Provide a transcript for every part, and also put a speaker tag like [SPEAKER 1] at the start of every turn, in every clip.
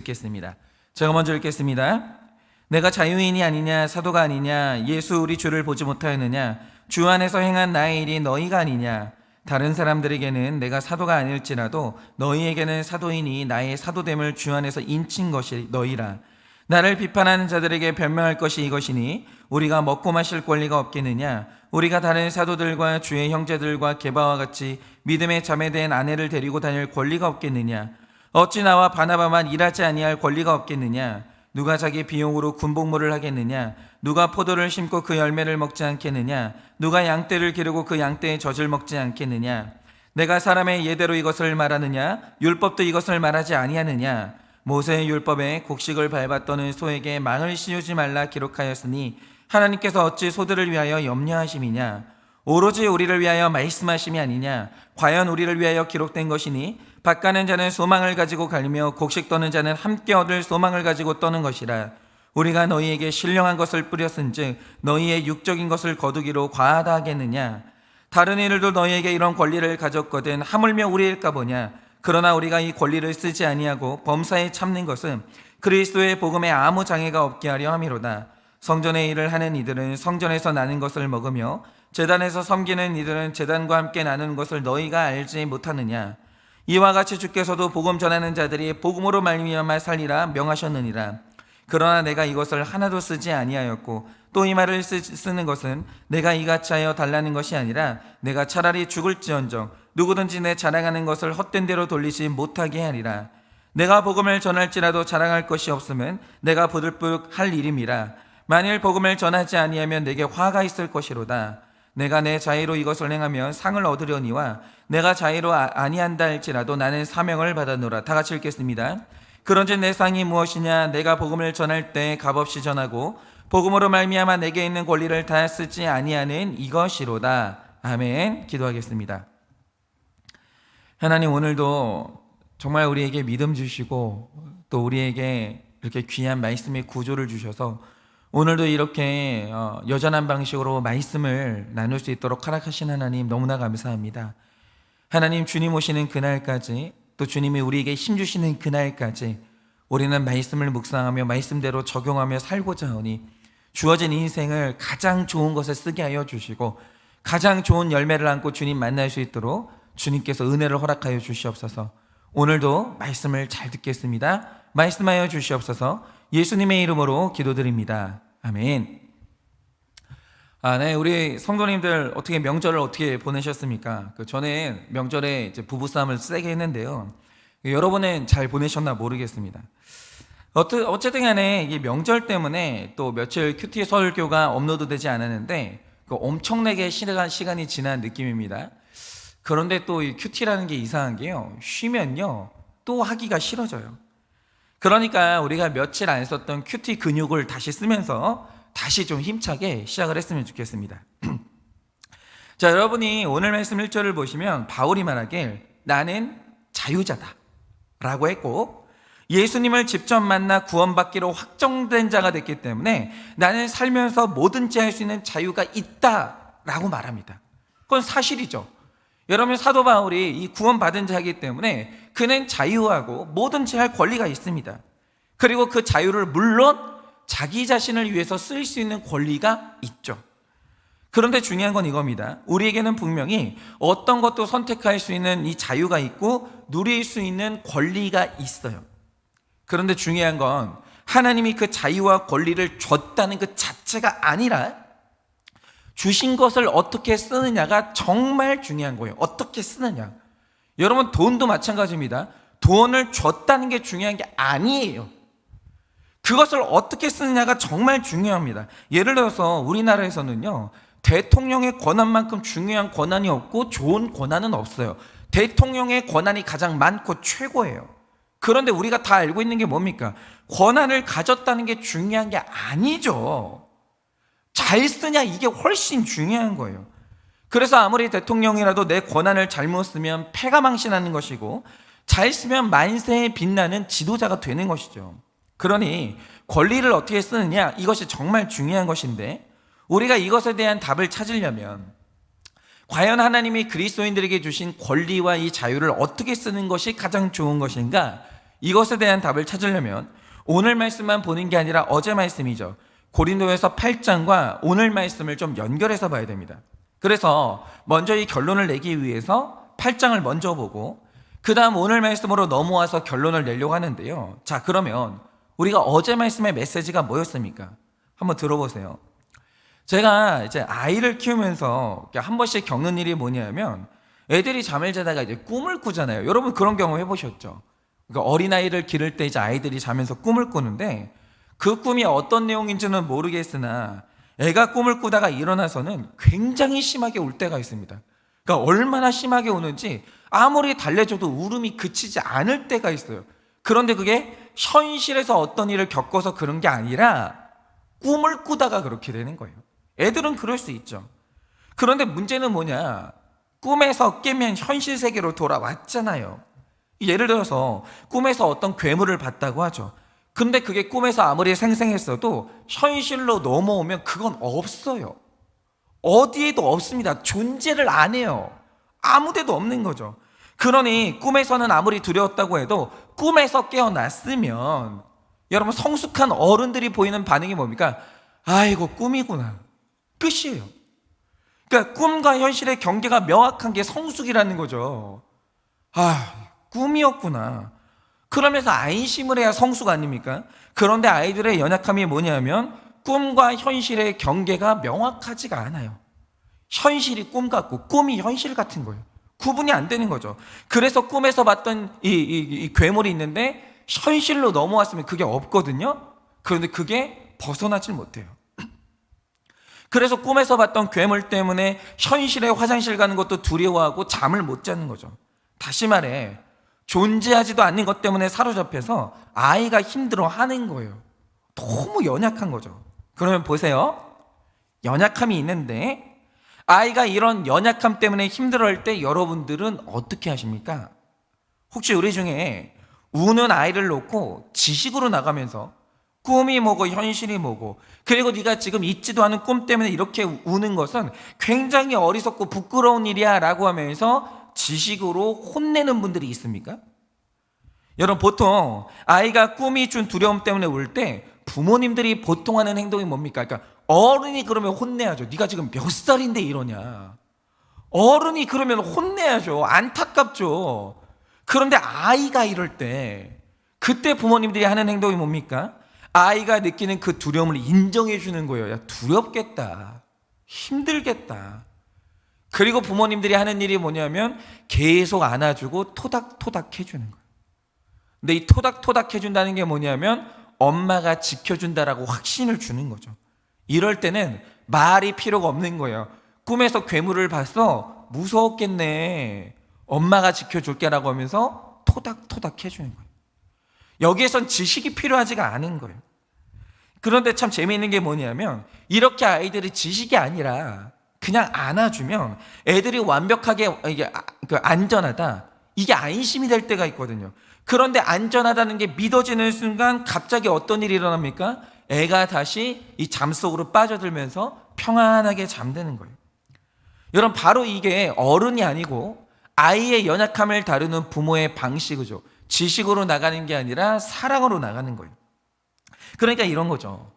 [SPEAKER 1] 읽겠습니다. 제가 먼저 읽겠습니다. 내가 자유인이 아니냐 사도가 아니냐 예수 우리 주를 보지 못하였느냐 주 안에서 행한 나의 일이 너희가 아니냐 다른 사람들에게는 내가 사도가 아닐지라도 너희에게는 사도이니 나의 사도됨을 주 안에서 인친 것이 너희라. 나를 비판하는 자들에게 변명할 것이 이것이니 우리가 먹고 마실 권리가 없겠느냐 우리가 다른 사도들과 주의 형제들과 게바와 같이 믿음의 자매된 아내를 데리고 다닐 권리가 없겠느냐 어찌 나와 바나바만 일하지 아니할 권리가 없겠느냐 누가 자기 비용으로 군복무를 하겠느냐 누가 포도를 심고 그 열매를 먹지 않겠느냐 누가 양떼를 기르고 그 양떼의 젖을 먹지 않겠느냐 내가 사람의 예대로 이것을 말하느냐 율법도 이것을 말하지 아니하느냐 모세의 율법에 곡식을 밟았더는 소에게 망을 씌우지 말라 기록하였으니 하나님께서 어찌 소들을 위하여 염려하심이냐 오로지 우리를 위하여 말씀하심이 아니냐 과연 우리를 위하여 기록된 것이니 밭 가는 자는 소망을 가지고 갈며 곡식 떠는 자는 함께 얻을 소망을 가지고 떠는 것이라. 우리가 너희에게 신령한 것을 뿌렸은즉 너희의 육적인 것을 거두기로 과하다 하겠느냐 다른 이들도 너희에게 이런 권리를 가졌거든 하물며 우리일까 보냐 그러나 우리가 이 권리를 쓰지 아니하고 범사에 참는 것은 그리스도의 복음에 아무 장애가 없게 하려 함이로다. 성전의 일을 하는 이들은 성전에서 나는 것을 먹으며 제단에서 섬기는 이들은 제단과 함께 나누는 것을 너희가 알지 못하느냐 이와 같이 주께서도 복음 전하는 자들이 복음으로 말미암아 살리라 명하셨느니라. 그러나 내가 이것을 하나도 쓰지 아니하였고 또 이 말을 쓰는 것은 내가 이같이 하여 달라는 것이 아니라 내가 차라리 죽을지언정 누구든지 내 자랑하는 것을 헛된 대로 돌리지 못하게 하리라. 내가 복음을 전할지라도 자랑할 것이 없으면 내가 부들불 할 일임이라. 만일 복음을 전하지 아니하면 내게 화가 있을 것이로다. 내가 내 자의로 이것을 행하면 상을 얻으려니와 내가 자의로 아니한다 할지라도 나는 사명을 받아노라. 다 같이 읽겠습니다. 그런즉 내 상이 무엇이냐 내가 복음을 전할 때 값없이 전하고 복음으로 말미암아 내게 있는 권리를 다 쓰지 아니하는 이것이로다. 아멘. 기도하겠습니다. 하나님 오늘도 정말 우리에게 믿음 주시고 또 우리에게 이렇게 귀한 말씀의 구조를 주셔서 오늘도 이렇게 여전한 방식으로 말씀을 나눌 수 있도록 허락하신 하나님 너무나 감사합니다. 하나님 주님 오시는 그날까지 또 주님이 우리에게 힘주시는 그날까지 우리는 말씀을 묵상하며 말씀대로 적용하며 살고자 하니 주어진 인생을 가장 좋은 것에 쓰게 하여 주시고 가장 좋은 열매를 안고 주님 만날 수 있도록 주님께서 은혜를 허락하여 주시옵소서. 오늘도 말씀을 잘 듣겠습니다. 말씀하여 주시옵소서. 예수님의 이름으로 기도드립니다. 아멘. 네, 우리 성도님들 어떻게 명절을 어떻게 보내셨습니까? 저는 명절에 이제 부부싸움을 세게 했는데요. 여러분은 잘 보내셨나 모르겠습니다. 어쨌든 간에 이 명절 때문에 또 며칠 큐티 설교가 업로드되지 않았는데 엄청나게 시간이 지난 느낌입니다. 그런데 또 이 큐티라는 게 이상한 게요. 쉬면요 또 하기가 싫어져요. 그러니까 우리가 며칠 안 썼던 큐티 근육을 다시 쓰면서 다시 좀 힘차게 시작을 했으면 좋겠습니다. 자, 여러분이 오늘 말씀 1절을 보시면 바울이 말하길 나는 자유자다 라고 했고 예수님을 직접 만나 구원받기로 확정된 자가 됐기 때문에 나는 살면서 뭐든지 할 수 있는 자유가 있다라고 말합니다. 그건 사실이죠. 여러분 사도 바울이 이 구원받은 자이기 때문에 그는 자유하고 뭐든지 할 권리가 있습니다. 그리고 그 자유를 물론 자기 자신을 위해서 쓸 수 있는 권리가 있죠. 그런데 중요한 건 이겁니다. 우리에게는 분명히 어떤 것도 선택할 수 있는 이 자유가 있고 누릴 수 있는 권리가 있어요. 그런데 중요한 건 하나님이 그 자유와 권리를 줬다는 그 자체가 아니라 주신 것을 어떻게 쓰느냐가 정말 중요한 거예요. 어떻게 쓰느냐. 여러분 돈도 마찬가지입니다. 돈을 줬다는 게 중요한 게 아니에요. 그것을 어떻게 쓰느냐가 정말 중요합니다. 예를 들어서 우리나라에서는요 대통령의 권한만큼 중요한 권한이 없고 좋은 권한은 없어요. 대통령의 권한이 가장 많고 최고예요. 그런데 우리가 다 알고 있는 게 뭡니까? 권한을 가졌다는 게 중요한 게 아니죠. 잘 쓰냐 이게 훨씬 중요한 거예요. 그래서 아무리 대통령이라도 내 권한을 잘못 쓰면 패가 망신하는 것이고 잘 쓰면 만세에 빛나는 지도자가 되는 것이죠. 그러니 권리를 어떻게 쓰느냐 이것이 정말 중요한 것인데 우리가 이것에 대한 답을 찾으려면 과연 하나님이 그리스도인들에게 주신 권리와 이 자유를 어떻게 쓰는 것이 가장 좋은 것인가 이것에 대한 답을 찾으려면 오늘 말씀만 보는 게 아니라 어제 말씀이죠. 고린도에서 8장과 오늘 말씀을 좀 연결해서 봐야 됩니다. 그래서 먼저 이 결론을 내기 위해서 8장을 먼저 보고 그 다음 오늘 말씀으로 넘어와서 결론을 내려고 하는데요. 자, 그러면 우리가 어제 말씀의 메시지가 뭐였습니까? 한번 들어보세요. 제가 이제 아이를 키우면서 한 번씩 겪는 일이 뭐냐면 애들이 잠을 자다가 이제 꿈을 꾸잖아요. 여러분 그런 경험 해보셨죠? 그러니까 어린아이를 기를 때 이제 아이들이 자면서 꿈을 꾸는데 그 꿈이 어떤 내용인지는 모르겠으나 애가 꿈을 꾸다가 일어나서는 굉장히 심하게 울 때가 있습니다. 그러니까 얼마나 심하게 우는지 아무리 달래줘도 울음이 그치지 않을 때가 있어요. 그런데 그게 현실에서 어떤 일을 겪어서 그런 게 아니라 꿈을 꾸다가 그렇게 되는 거예요. 애들은 그럴 수 있죠. 그런데 문제는 뭐냐? 꿈에서 깨면 현실 세계로 돌아왔잖아요. 예를 들어서 꿈에서 어떤 괴물을 봤다고 하죠. 근데 그게 꿈에서 아무리 생생했어도 현실로 넘어오면 그건 없어요. 어디에도 없습니다. 존재를 안 해요. 아무 데도 없는 거죠. 그러니 꿈에서는 아무리 두려웠다고 해도 꿈에서 깨어났으면 여러분 성숙한 어른들이 보이는 반응이 뭡니까? 아이고 꿈이구나. 끝이에요. 그러니까 꿈과 현실의 경계가 명확한 게 성숙이라는 거죠. 아, 꿈이었구나. 그러면서 안심을 해야 성숙 아닙니까? 그런데 아이들의 연약함이 뭐냐면 꿈과 현실의 경계가 명확하지가 않아요. 현실이 꿈 같고 꿈이 현실 같은 거예요. 구분이 안 되는 거죠. 그래서 꿈에서 봤던 이 괴물이 있는데 현실로 넘어왔으면 그게 없거든요. 그런데 그게 벗어나질 못해요. 그래서 꿈에서 봤던 괴물 때문에 현실에 화장실 가는 것도 두려워하고 잠을 못 자는 거죠. 다시 말해 존재하지도 않는 것 때문에 사로잡혀서 아이가 힘들어하는 거예요. 너무 연약한 거죠. 그러면 보세요. 연약함이 있는데 아이가 이런 연약함 때문에 힘들어할 때 여러분들은 어떻게 하십니까? 혹시 우리 중에 우는 아이를 놓고 지식으로 나가면서 꿈이 뭐고 현실이 뭐고 그리고 네가 지금 있지도 않은 꿈 때문에 이렇게 우는 것은 굉장히 어리석고 부끄러운 일이야 라고 하면서 지식으로 혼내는 분들이 있습니까? 여러분 보통 아이가 꿈이 준 두려움 때문에 울 때 부모님들이 보통 하는 행동이 뭡니까? 그러니까 어른이 그러면 혼내야죠. 네가 지금 몇 살인데 이러냐. 어른이 그러면 혼내야죠. 안타깝죠. 그런데 아이가 이럴 때 그때 부모님들이 하는 행동이 뭡니까? 아이가 느끼는 그 두려움을 인정해 주는 거예요. 야, 두렵겠다. 힘들겠다. 그리고 부모님들이 하는 일이 뭐냐면 계속 안아주고 토닥토닥 해주는 거예요. 근데 이 토닥토닥 해준다는 게 뭐냐면 엄마가 지켜준다라고 확신을 주는 거죠. 이럴 때는 말이 필요가 없는 거예요. 꿈에서 괴물을 봤어? 무서웠겠네. 엄마가 지켜줄게라고 하면서 토닥토닥 해주는 거예요. 여기에선 지식이 필요하지가 않은 거예요. 그런데 참 재미있는 게 뭐냐면 이렇게 아이들이 지식이 아니라 그냥 안아주면 애들이 완벽하게 이게 안전하다. 이게 안심이 될 때가 있거든요. 그런데 안전하다는 게 믿어지는 순간 갑자기 어떤 일이 일어납니까? 애가 다시 이 잠 속으로 빠져들면서 평안하게 잠드는 거예요. 여러분 바로 이게 어른이 아니고 아이의 연약함을 다루는 부모의 방식이죠. 지식으로 나가는 게 아니라 사랑으로 나가는 거예요. 그러니까 이런 거죠.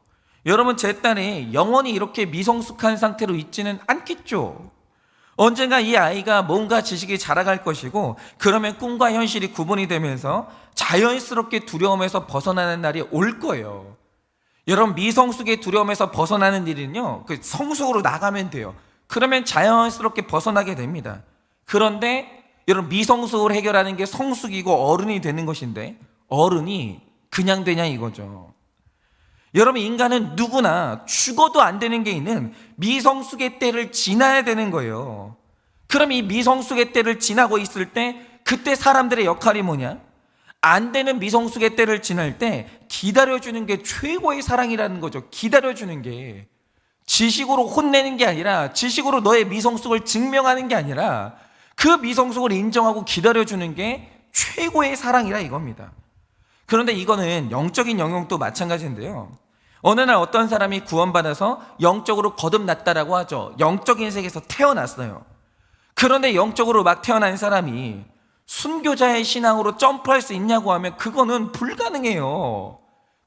[SPEAKER 1] 여러분 제 딸이 영원히 이렇게 미성숙한 상태로 있지는 않겠죠. 언젠가 이 아이가 뭔가 지식이 자라갈 것이고 그러면 꿈과 현실이 구분이 되면서 자연스럽게 두려움에서 벗어나는 날이 올 거예요. 여러분 미성숙의 두려움에서 벗어나는 일은요 그 성숙으로 나가면 돼요. 그러면 자연스럽게 벗어나게 됩니다. 그런데 여러분 미성숙을 해결하는 게 성숙이고 어른이 되는 것인데 어른이 그냥 되냐 이거죠. 여러분 인간은 누구나 죽어도 안 되는 게 있는 미성숙의 때를 지나야 되는 거예요. 그럼 이 미성숙의 때를 지나고 있을 때 그때 사람들의 역할이 뭐냐? 안 되는 미성숙의 때를 지날 때 기다려주는 게 최고의 사랑이라는 거죠. 기다려주는 게 지식으로 혼내는 게 아니라 지식으로 너의 미성숙을 증명하는 게 아니라 그 미성숙을 인정하고 기다려주는 게 최고의 사랑이라 이겁니다. 그런데 이거는 영적인 영역도 마찬가지인데요. 어느 날 어떤 사람이 구원받아서 영적으로 거듭났다라고 하죠. 영적인 세계에서 태어났어요. 그런데 영적으로 막 태어난 사람이 순교자의 신앙으로 점프할 수 있냐고 하면 그거는 불가능해요.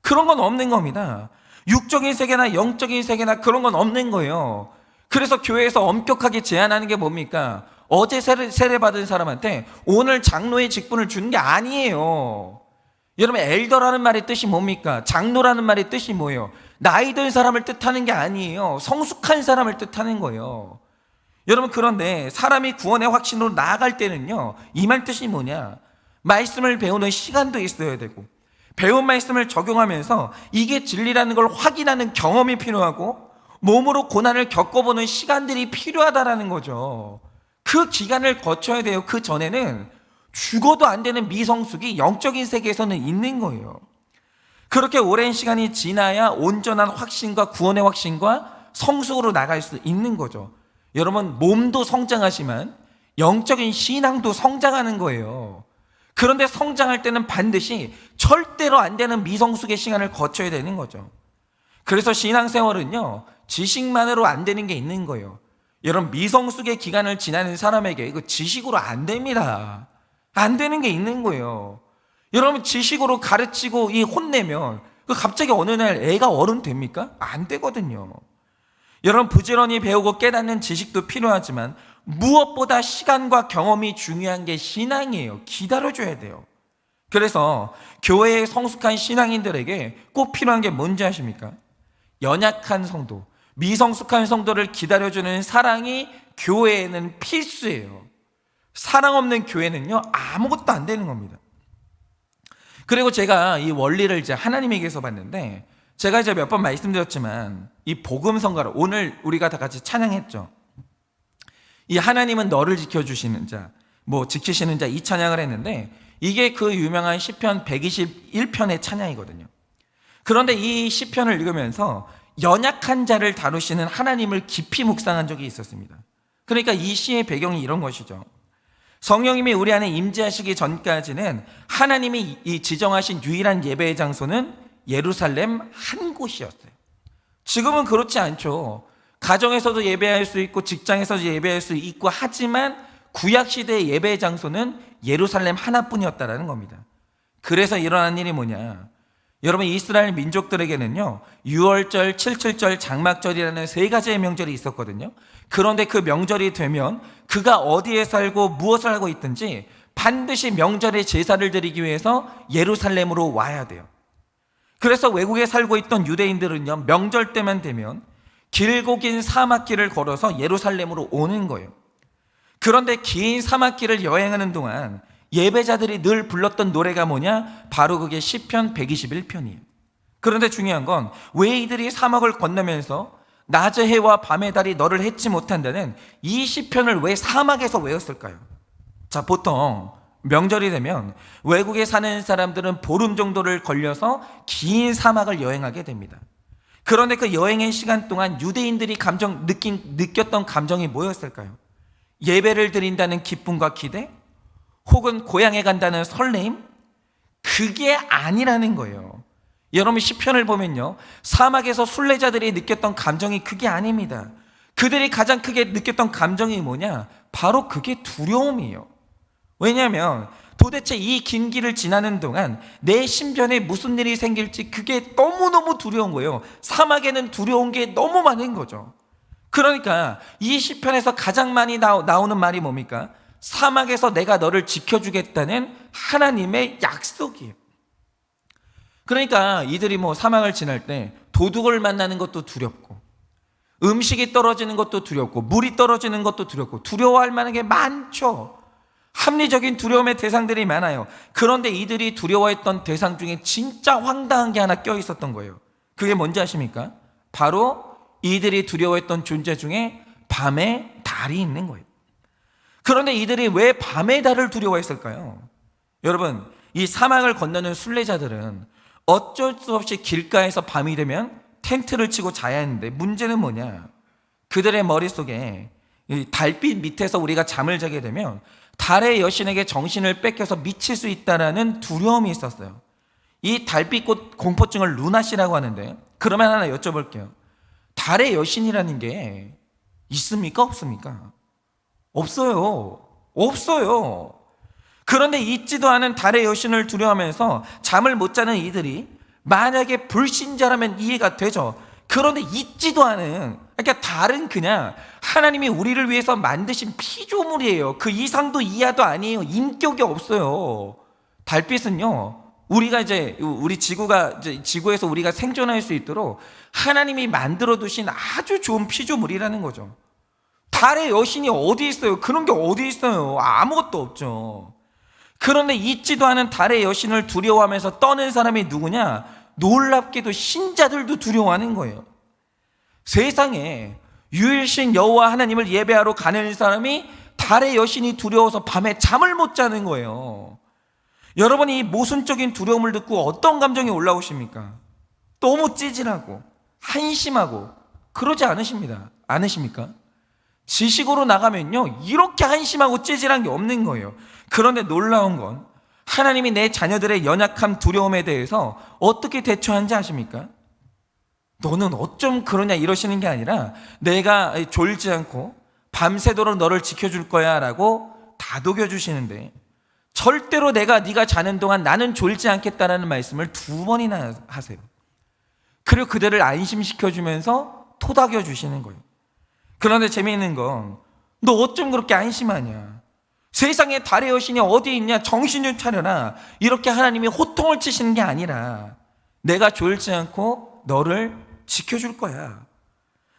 [SPEAKER 1] 그런 건 없는 겁니다. 육적인 세계나 영적인 세계나 그런 건 없는 거예요. 그래서 교회에서 엄격하게 제한하는 게 뭡니까? 어제 세례 받은 사람한테 오늘 장로의 직분을 주는 게 아니에요. 여러분, 엘더라는 말의 뜻이 뭡니까? 장로라는 말의 뜻이 뭐예요? 나이 든 사람을 뜻하는 게 아니에요. 성숙한 사람을 뜻하는 거예요. 여러분, 그런데 사람이 구원의 확신으로 나아갈 때는요, 이 말 뜻이 뭐냐? 말씀을 배우는 시간도 있어야 되고, 배운 말씀을 적용하면서 이게 진리라는 걸 확인하는 경험이 필요하고, 몸으로 고난을 겪어보는 시간들이 필요하다라는 거죠. 그 기간을 거쳐야 돼요. 그 전에는 죽어도 안 되는 미성숙이 영적인 세계에서는 있는 거예요. 그렇게 오랜 시간이 지나야 온전한 확신과 구원의 확신과 성숙으로 나갈 수 있는 거죠. 여러분, 몸도 성장하지만 영적인 신앙도 성장하는 거예요. 그런데 성장할 때는 반드시 절대로 안 되는 미성숙의 시간을 거쳐야 되는 거죠. 그래서 신앙생활은요, 지식만으로 안 되는 게 있는 거예요. 여러분, 미성숙의 기간을 지나는 사람에게 이거 지식으로 안 됩니다. 안 되는 게 있는 거예요. 여러분, 지식으로 가르치고 혼내면 갑자기 어느 날 애가 어른 됩니까? 안 되거든요. 여러분, 부지런히 배우고 깨닫는 지식도 필요하지만 무엇보다 시간과 경험이 중요한 게 신앙이에요. 기다려줘야 돼요. 그래서 교회의 성숙한 신앙인들에게 꼭 필요한 게 뭔지 아십니까? 연약한 성도, 미성숙한 성도를 기다려주는 사랑이 교회에는 필수예요. 사랑 없는 교회는요, 아무것도 안 되는 겁니다. 그리고 제가 이 원리를 이제 하나님에게서 봤는데, 제가 이제 몇 번 말씀드렸지만 이 복음성가를 오늘 우리가 다 같이 찬양했죠. 이 하나님은 너를 지켜주시는 자, 지키시는 자, 이 찬양을 했는데 이게 그 유명한 시편 121편의 찬양이거든요. 그런데 이 시편을 읽으면서 연약한 자를 다루시는 하나님을 깊이 묵상한 적이 있었습니다. 그러니까 이 시의 배경이 이런 것이죠. 성령님이 우리 안에 임재하시기 전까지는 하나님이 이 지정하신 유일한 예배의 장소는 예루살렘 한 곳이었어요. 지금은 그렇지 않죠. 가정에서도 예배할 수 있고 직장에서도 예배할 수 있고 하지만 구약시대의 예배의 장소는 예루살렘 하나뿐이었다는 겁니다. 그래서 일어난 일이 뭐냐? 여러분, 이스라엘 민족들에게는요, 유월절, 칠칠절, 장막절이라는 세 가지의 명절이 있었거든요. 그런데 그 명절이 되면 그가 어디에 살고 무엇을 하고 있든지 반드시 명절에 제사를 드리기 위해서 예루살렘으로 와야 돼요. 그래서 외국에 살고 있던 유대인들은요, 명절 때만 되면 길고 긴 사막길을 걸어서 예루살렘으로 오는 거예요. 그런데 긴 사막길을 여행하는 동안 예배자들이 늘 불렀던 노래가 뭐냐? 바로 그게 시편 121편이에요. 그런데 중요한 건 왜 이들이 사막을 건너면서 낮의 해와 밤의 달이 너를 해치 못한다는 이 시편을 왜 사막에서 외웠을까요? 자, 보통 명절이 되면 외국에 사는 사람들은 보름 정도를 걸려서 긴 사막을 여행하게 됩니다. 그런데 그 여행의 시간 동안 유대인들이 느꼈던 감정이 뭐였을까요? 예배를 드린다는 기쁨과 기대? 혹은 고향에 간다는 설레임? 그게 아니라는 거예요. 여러분, 시편을 보면요, 사막에서 순례자들이 느꼈던 감정이 그게 아닙니다. 그들이 가장 크게 느꼈던 감정이 뭐냐? 바로 그게 두려움이에요. 왜냐하면 도대체 이 긴 길을 지나는 동안 내 신변에 무슨 일이 생길지 그게 너무너무 두려운 거예요. 사막에는 두려운 게 너무 많은 거죠. 그러니까 이 시편에서 가장 많이 나오는 말이 뭡니까? 사막에서 내가 너를 지켜주겠다는 하나님의 약속이에요. 그러니까 이들이 사막을 지날 때 도둑을 만나는 것도 두렵고, 음식이 떨어지는 것도 두렵고, 물이 떨어지는 것도 두렵고, 두려워할 만한 게 많죠. 합리적인 두려움의 대상들이 많아요. 그런데 이들이 두려워했던 대상 중에 진짜 황당한 게 하나 껴 있었던 거예요. 그게 뭔지 아십니까? 바로 이들이 두려워했던 존재 중에 밤에 달이 있는 거예요. 그런데 이들이 왜 밤의 달을 두려워했을까요? 여러분, 이 사막을 건너는 순례자들은 어쩔 수 없이 길가에서 밤이 되면 텐트를 치고 자야 했는데, 문제는 뭐냐? 그들의 머릿속에 이 달빛 밑에서 우리가 잠을 자게 되면 달의 여신에게 정신을 뺏겨서 미칠 수 있다는 두려움이 있었어요. 이 달빛꽃 공포증을 루나시라고 하는데, 그러면 하나 여쭤볼게요. 달의 여신이라는 게 있습니까? 없습니까? 없어요. 없어요. 그런데 잊지도 않은 달의 여신을 두려워하면서 잠을 못 자는 이들이 만약에 불신자라면 이해가 되죠. 그런데 잊지도 않은, 그러니까 달은 그냥 하나님이 우리를 위해서 만드신 피조물이에요. 그 이상도 이하도 아니에요. 인격이 없어요. 달빛은요, 우리가 이제 우리 지구에서 우리가 생존할 수 있도록 하나님이 만들어 두신 아주 좋은 피조물이라는 거죠. 달의 여신이 어디 있어요? 그런 게 어디 있어요? 아무것도 없죠. 그런데 잊지도 않은 달의 여신을 두려워하면서 떠는 사람이 누구냐? 놀랍게도 신자들도 두려워하는 거예요. 세상에 유일신 여호와 하나님을 예배하러 가는 사람이 달의 여신이 두려워서 밤에 잠을 못 자는 거예요. 여러분이 이 모순적인 두려움을 듣고 어떤 감정이 올라오십니까? 너무 찌질하고 한심하고 그러지 않으십니까? 지식으로 나가면요, 이렇게 한심하고 찌질한 게 없는 거예요. 그런데 놀라운 건 하나님이 내 자녀들의 연약함, 두려움에 대해서 어떻게 대처하는지 아십니까? 너는 어쩜 그러냐 이러시는 게 아니라 내가 졸지 않고 밤새도록 너를 지켜줄 거야 라고 다독여 주시는데, 절대로 네가 자는 동안 나는 졸지 않겠다라는 말씀을 2번이나 하세요. 그리고 그들을 안심시켜주면서 토닥여 주시는 거예요. 그런데 재미있는 건 너 어쩜 그렇게 안심하냐, 세상에 달의 여신이 어디 있냐, 정신 좀 차려라, 이렇게 하나님이 호통을 치시는 게 아니라 내가 졸지 않고 너를 지켜줄 거야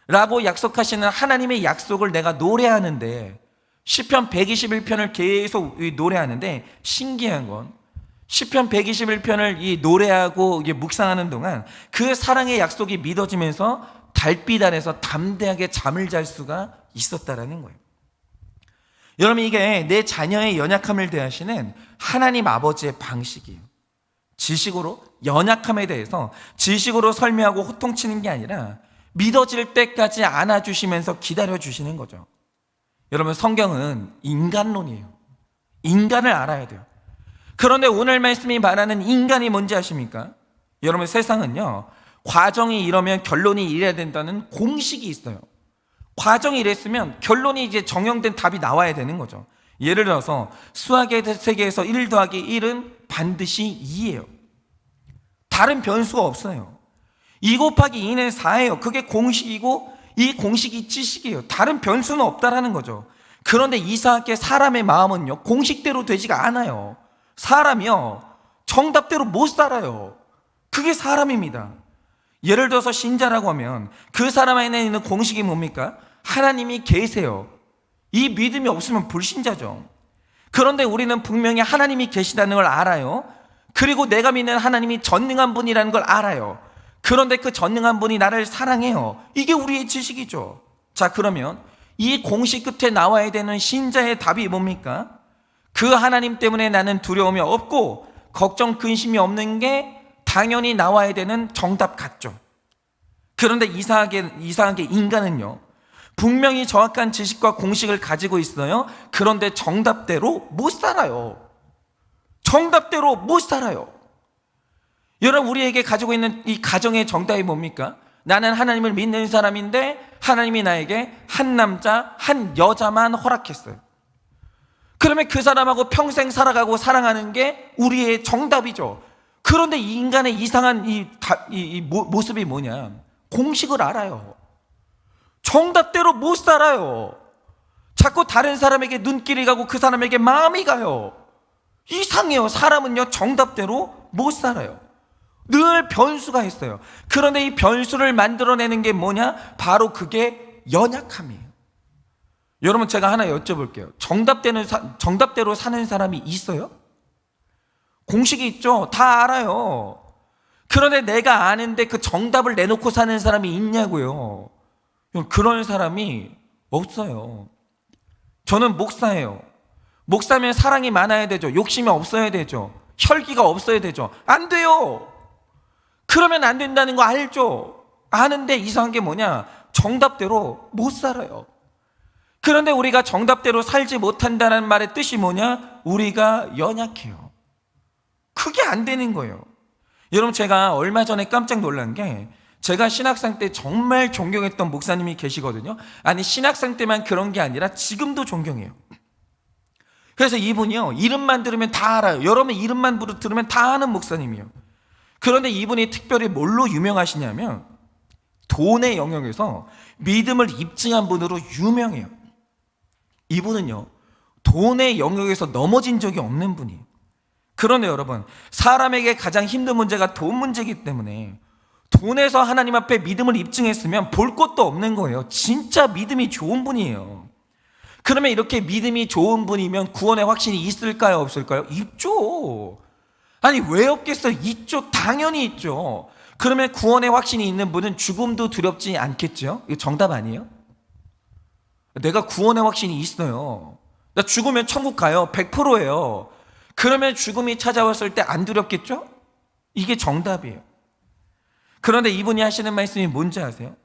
[SPEAKER 1] 라고 약속하시는 하나님의 약속을 내가 노래하는데, 시편 121편을 계속 노래하는데 신기한 건 시편 121편을 이 노래하고 묵상하는 동안 그 사랑의 약속이 믿어지면서 달빛 아래서 담대하게 잠을 잘 수가 있었다라는 거예요. 여러분, 이게 내 자녀의 연약함을 대하시는 하나님 아버지의 방식이에요. 지식으로 연약함에 대해서 지식으로 설명하고 호통치는 게 아니라 믿어질 때까지 안아주시면서 기다려주시는 거죠. 여러분, 성경은 인간론이에요. 인간을 알아야 돼요. 그런데 오늘 말씀이 말하는 인간이 뭔지 아십니까? 여러분, 세상은요, 과정이 이러면 결론이 이래야 된다는 공식이 있어요. 과정이 이랬으면 결론이 이제 정형된 답이 나와야 되는 거죠. 예를 들어서 수학의 세계에서 1 더하기 1은 반드시 2예요. 다른 변수가 없어요. 2 곱하기 2는 4예요. 그게 공식이고 이 공식이 지식이에요. 다른 변수는 없다라는 거죠. 그런데 이상하게 사람의 마음은요, 공식대로 되지가 않아요. 사람이요, 정답대로 못 살아요. 그게 사람입니다. 예를 들어서 신자라고 하면 그 사람 안에 있는 공식이 뭡니까? 하나님이 계세요. 이 믿음이 없으면 불신자죠. 그런데 우리는 분명히 하나님이 계시다는 걸 알아요. 그리고 내가 믿는 하나님이 전능한 분이라는 걸 알아요. 그런데 그 전능한 분이 나를 사랑해요. 이게 우리의 지식이죠. 자, 그러면 이 공식 끝에 나와야 되는 신자의 답이 뭡니까? 그 하나님 때문에 나는 두려움이 없고 걱정, 근심이 없는 게 당연히 나와야 되는 정답 같죠. 그런데 이상하게 인간은요, 분명히 정확한 지식과 공식을 가지고 있어요. 그런데 정답대로 못 살아요. 정답대로 못 살아요. 여러분, 우리에게 가지고 있는 이 가정의 정답이 뭡니까? 나는 하나님을 믿는 사람인데 하나님이 나에게 한 남자, 한 여자만 허락했어요. 그러면 그 사람하고 평생 살아가고 사랑하는 게 우리의 정답이죠. 그런데 이 인간의 이상한 모습이 뭐냐? 공식을 알아요. 정답대로 못 살아요. 자꾸 다른 사람에게 눈길이 가고 그 사람에게 마음이 가요. 이상해요. 사람은요, 정답대로 못 살아요. 늘 변수가 있어요. 그런데 이 변수를 만들어내는 게 뭐냐? 바로 그게 연약함이에요. 여러분, 제가 하나 여쭤볼게요. 정답대로 사는 사람이 있어요? 공식이 있죠. 다 알아요. 그런데 내가 아는데 그 정답을 내놓고 사는 사람이 있냐고요. 그런 사람이 없어요. 저는 목사예요. 목사면 사랑이 많아야 되죠. 욕심이 없어야 되죠. 혈기가 없어야 되죠. 안 돼요. 그러면 안 된다는 거 알죠. 아는데 이상한 게 뭐냐? 정답대로 못 살아요. 그런데 우리가 정답대로 살지 못한다는 말의 뜻이 뭐냐? 우리가 연약해요. 그게 안 되는 거예요. 여러분, 제가 얼마 전에 깜짝 놀란 게, 제가 신학생 때 정말 존경했던 목사님이 계시거든요. 아니, 신학생 때만 그런 게 아니라 지금도 존경해요. 그래서 이분이요, 이름만 들으면 다 알아요. 여러분 이름만 들으면 다 아는 목사님이에요. 그런데 이분이 특별히 뭘로 유명하시냐면 돈의 영역에서 믿음을 입증한 분으로 유명해요. 이분은요, 돈의 영역에서 넘어진 적이 없는 분이에요. 그런데 여러분, 사람에게 가장 힘든 문제가 돈 문제이기 때문에 돈에서 하나님 앞에 믿음을 입증했으면 볼 것도 없는 거예요. 진짜 믿음이 좋은 분이에요. 그러면 이렇게 믿음이 좋은 분이면 구원의 확신이 있을까요, 없을까요? 있죠. 아니, 왜 없겠어요? 있죠. 당연히 있죠. 그러면 구원의 확신이 있는 분은 죽음도 두렵지 않겠죠? 이거 정답 아니에요? 내가 구원의 확신이 있어요. 나 죽으면 천국 가요. 100%예요. 그러면 죽음이 찾아왔을 때 안 두렵겠죠? 이게 정답이에요. 그런데 이분이 하시는 말씀이 뭔지 아세요?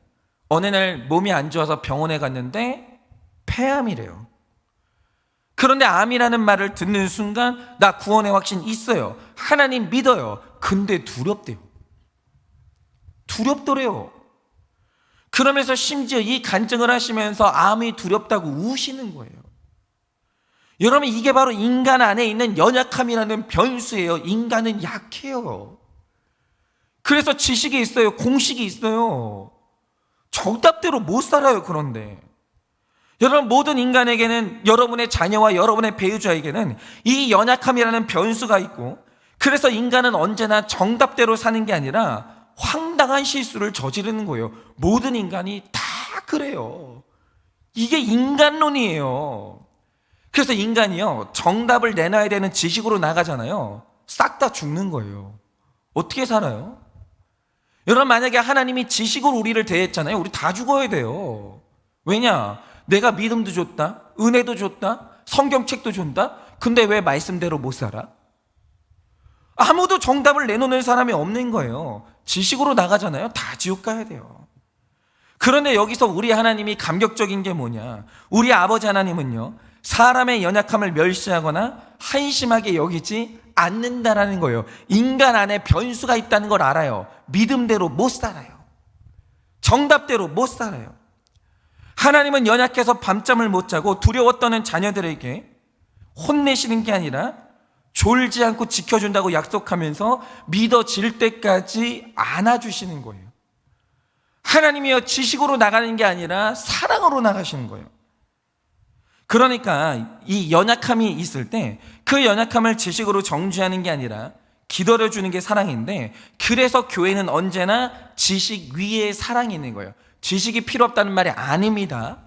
[SPEAKER 1] 어느 날 몸이 안 좋아서 병원에 갔는데 폐암이래요. 그런데 암이라는 말을 듣는 순간 나 구원의 확신 있어요. 하나님 믿어요. 근데 두렵대요. 두렵더래요. 그러면서 심지어 이 간증을 하시면서 암이 두렵다고 우시는 거예요. 여러분, 이게 바로 인간 안에 있는 연약함이라는 변수예요. 인간은 약해요. 그래서 지식이 있어요. 공식이 있어요. 정답대로 못 살아요. 그런데 여러분, 모든 인간에게는, 여러분의 자녀와 여러분의 배우자에게는 이 연약함이라는 변수가 있고, 그래서 인간은 언제나 정답대로 사는 게 아니라 황당한 실수를 저지르는 거예요. 모든 인간이 다 그래요. 이게 인간론이에요. 그래서 인간이요, 정답을 내놔야 되는 지식으로 나가잖아요. 싹 다 죽는 거예요. 어떻게 살아요? 여러분, 만약에 하나님이 지식으로 우리를 대했잖아요. 우리 다 죽어야 돼요. 왜냐? 내가 믿음도 줬다, 은혜도 줬다, 성경책도 준다. 근데 왜 말씀대로 못 살아? 아무도 정답을 내놓는 사람이 없는 거예요. 지식으로 나가잖아요. 다 지옥 가야 돼요. 그런데 여기서 우리 하나님이 감격적인 게 뭐냐? 우리 아버지 하나님은요, 사람의 연약함을 멸시하거나 한심하게 여기지 않는다라는 거예요. 인간 안에 변수가 있다는 걸 알아요. 믿음대로 못 살아요. 정답대로 못 살아요. 하나님은 연약해서 밤잠을 못 자고 두려워 떠는 자녀들에게 혼내시는 게 아니라 졸지 않고 지켜준다고 약속하면서 믿어질 때까지 안아주시는 거예요. 하나님이요, 지식으로 나가는 게 아니라 사랑으로 나가시는 거예요. 그러니까 이 연약함이 있을 때 그 연약함을 지식으로 정죄하는 게 아니라 기다려주는 게 사랑인데, 그래서 교회는 언제나 지식 위에 사랑이 있는 거예요. 지식이 필요 없다는 말이 아닙니다.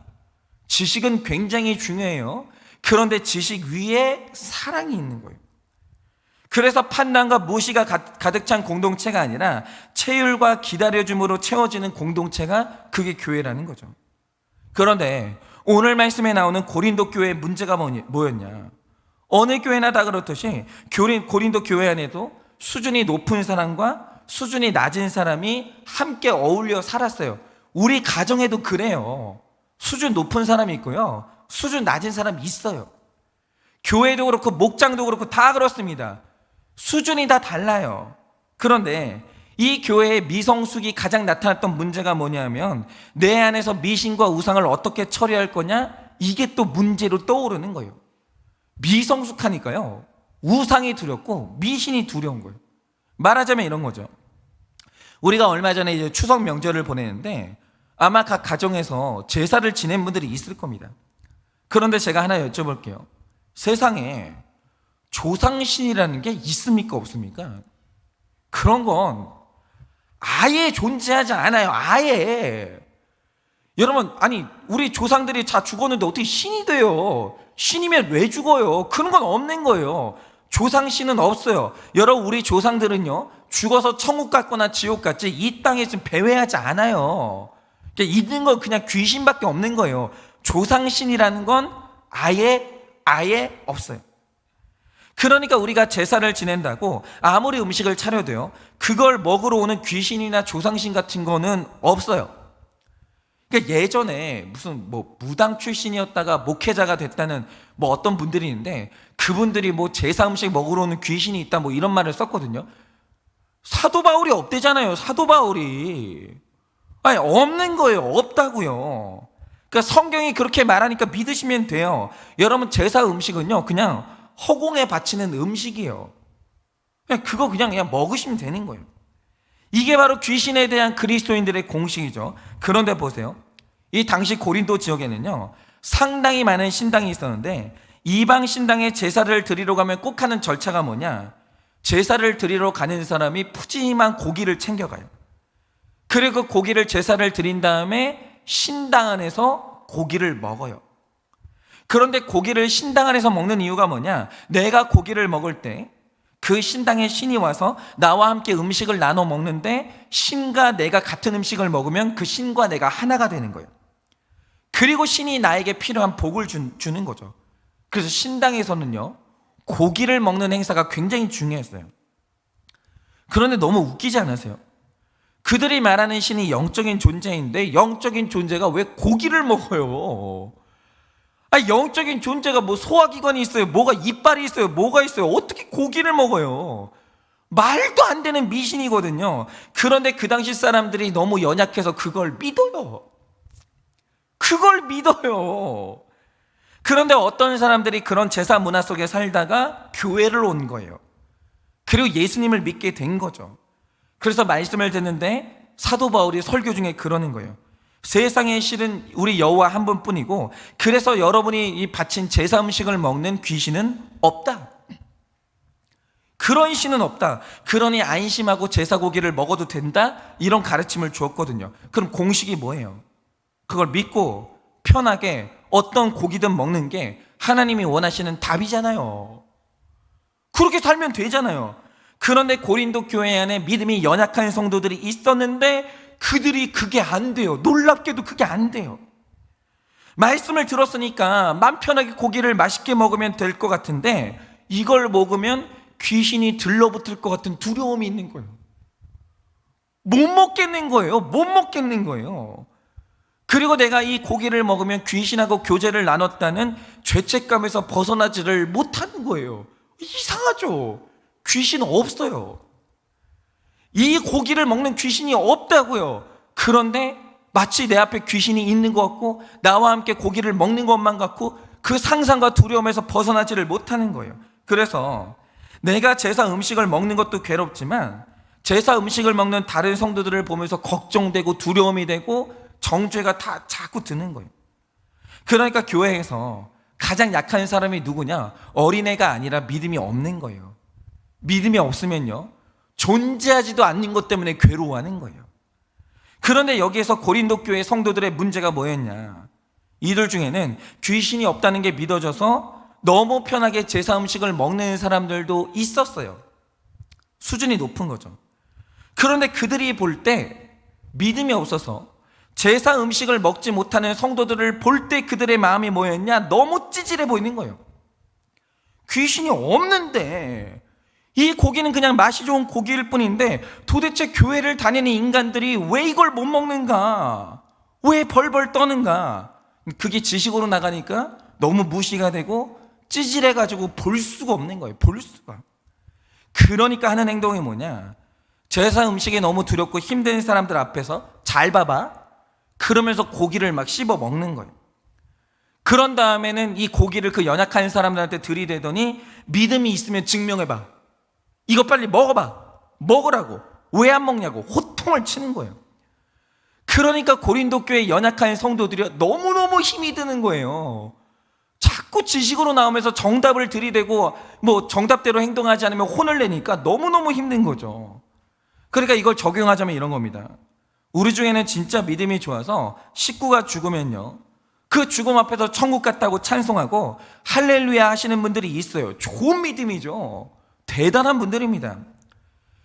[SPEAKER 1] 지식은 굉장히 중요해요. 그런데 지식 위에 사랑이 있는 거예요. 그래서 판단과 무시가 가득 찬 공동체가 아니라 체휼과 기다려줌으로 채워지는 공동체가, 그게 교회라는 거죠. 그런데 오늘 말씀에 나오는 고린도 교회의 문제가 뭐였냐? 어느 교회나 다 그렇듯이 고린도 교회 안에도 수준이 높은 사람과 수준이 낮은 사람이 함께 어울려 살았어요. 우리 가정에도 그래요. 수준 높은 사람이 있고요, 수준 낮은 사람이 있어요. 교회도 그렇고 목장도 그렇고 다 그렇습니다. 수준이 다 달라요. 그런데 이 교회의 미성숙이 가장 나타났던 문제가 뭐냐면, 내 안에서 미신과 우상을 어떻게 처리할 거냐, 이게 또 문제로 떠오르는 거예요. 미성숙하니까요, 우상이 두렵고 미신이 두려운 거예요. 말하자면 이런 거죠. 우리가 얼마 전에 이제 추석 명절을 보내는데 아마 각 가정에서 제사를 지낸 분들이 있을 겁니다. 그런데 제가 하나 여쭤볼게요. 세상에 조상신이라는 게 있습니까, 없습니까? 그런 건 아예 존재하지 않아요. 아예. 여러분, 아니, 우리 조상들이 다 죽었는데 어떻게 신이 돼요? 신이면 왜 죽어요? 그런 건 없는 거예요. 조상신은 없어요. 여러분, 우리 조상들은요, 죽어서 천국 갔거나 지옥 갔지 이 땅에 지금 배회하지 않아요. 있는 건 그냥 귀신밖에 없는 거예요. 조상신이라는 건 아예 없어요. 그러니까 우리가 제사를 지낸다고 아무리 음식을 차려도요, 그걸 먹으러 오는 귀신이나 조상신 같은 거는 없어요. 그러니까 예전에 무슨 무당 출신이었다가 목회자가 됐다는 어떤 분들이 있는데, 그분들이 제사 음식 먹으러 오는 귀신이 있다 이런 말을 썼거든요. 사도 바울이 없대잖아요. 사도 바울이. 아니, 없는 거예요. 없다고요. 그러니까 성경이 그렇게 말하니까 믿으시면 돼요. 여러분, 제사 음식은요, 그냥 허공에 바치는 음식이에요. 그냥 먹으시면 되는 거예요. 이게 바로 귀신에 대한 그리스도인들의 공식이죠. 그런데 보세요. 이 당시 고린도 지역에는요, 상당히 많은 신당이 있었는데, 이방 신당에 제사를 드리러 가면 꼭 하는 절차가 뭐냐? 제사를 드리러 가는 사람이 푸짐한 고기를 챙겨가요. 그리고 그 고기를 제사를 드린 다음에 신당 안에서 고기를 먹어요. 그런데 고기를 신당 안에서 먹는 이유가 뭐냐? 내가 고기를 먹을 때 그 신당의 신이 와서 나와 함께 음식을 나눠 먹는데, 신과 내가 같은 음식을 먹으면 그 신과 내가 하나가 되는 거예요. 그리고 신이 나에게 필요한 복을 주는 거죠. 그래서 신당에서는요, 고기를 먹는 행사가 굉장히 중요했어요. 그런데 너무 웃기지 않으세요? 그들이 말하는 신이 영적인 존재인데, 영적인 존재가 왜 고기를 먹어요? 영적인 존재가 뭐 소화기관이 있어요? 뭐가 이빨이 있어요? 뭐가 있어요? 어떻게 고기를 먹어요? 말도 안 되는 미신이거든요. 그런데 그 당시 사람들이 너무 연약해서 그걸 믿어요. 그런데 어떤 사람들이 그런 제사 문화 속에 살다가 교회를 온 거예요. 그리고 예수님을 믿게 된 거죠. 그래서 말씀을 듣는데 사도 바울이 설교 중에 그러는 거예요. 세상의 신은 우리 여호와 한 분뿐이고, 그래서 여러분이 이 바친 제사 음식을 먹는 귀신은 없다. 그런 신은 없다. 그러니 안심하고 제사 고기를 먹어도 된다. 이런 가르침을 주었거든요. 그럼 공식이 뭐예요? 그걸 믿고 편하게 어떤 고기든 먹는 게 하나님이 원하시는 답이잖아요. 그렇게 살면 되잖아요. 그런데 고린도 교회 안에 믿음이 연약한 성도들이 있었는데 그들이 그게 안 돼요. 놀랍게도 그게 안 돼요. 말씀을 들었으니까 맘 편하게 고기를 맛있게 먹으면 될 것 같은데, 이걸 먹으면 귀신이 들러붙을 것 같은 두려움이 있는 거예요. 못 먹겠는 거예요. 그리고 내가 이 고기를 먹으면 귀신하고 교제를 나눴다는 죄책감에서 벗어나지를 못하는 거예요. 이상하죠? 귀신 없어요. 이 고기를 먹는 귀신이 없다고요. 그런데 마치 내 앞에 귀신이 있는 것 같고, 나와 함께 고기를 먹는 것만 같고, 그 상상과 두려움에서 벗어나지를 못하는 거예요. 그래서 내가 제사 음식을 먹는 것도 괴롭지만, 제사 음식을 먹는 다른 성도들을 보면서 걱정되고 두려움이 되고 정죄가 다 자꾸 드는 거예요. 그러니까 교회에서 가장 약한 사람이 누구냐? 어린애가 아니라 믿음이 없는 거예요. 믿음이 없으면요, 존재하지도 않는 것 때문에 괴로워하는 거예요. 그런데 여기에서 고린도 교회 성도들의 문제가 뭐였냐? 이들 중에는 귀신이 없다는 게 믿어져서 너무 편하게 제사 음식을 먹는 사람들도 있었어요. 수준이 높은 거죠. 그런데 그들이 볼 때 믿음이 없어서 제사 음식을 먹지 못하는 성도들을 볼 때 그들의 마음이 뭐였냐? 너무 찌질해 보이는 거예요. 귀신이 없는데, 이 고기는 그냥 맛이 좋은 고기일 뿐인데 도대체 교회를 다니는 인간들이 왜 이걸 못 먹는가? 왜 벌벌 떠는가? 그게 지식으로 나가니까 너무 무시가 되고 찌질해가지고 볼 수가 없는 거예요. 볼 수가. 그러니까 하는 행동이 뭐냐? 제사 음식이 너무 두렵고 힘든 사람들 앞에서 잘 봐봐, 그러면서 고기를 막 씹어 먹는 거예요. 그런 다음에는 이 고기를 그 연약한 사람들한테 들이대더니 믿음이 있으면 증명해봐, 이거 빨리 먹어봐, 먹으라고, 왜 안 먹냐고 호통을 치는 거예요. 그러니까 고린도 교회 연약한 성도들이 너무너무 힘이 드는 거예요. 자꾸 지식으로 나오면서 정답을 들이대고 뭐 정답대로 행동하지 않으면 혼을 내니까 너무너무 힘든 거죠. 그러니까 이걸 적용하자면 이런 겁니다. 우리 중에는 진짜 믿음이 좋아서 식구가 죽으면요, 그 죽음 앞에서 천국 갔다고 찬송하고 할렐루야 하시는 분들이 있어요. 좋은 믿음이죠. 대단한 분들입니다.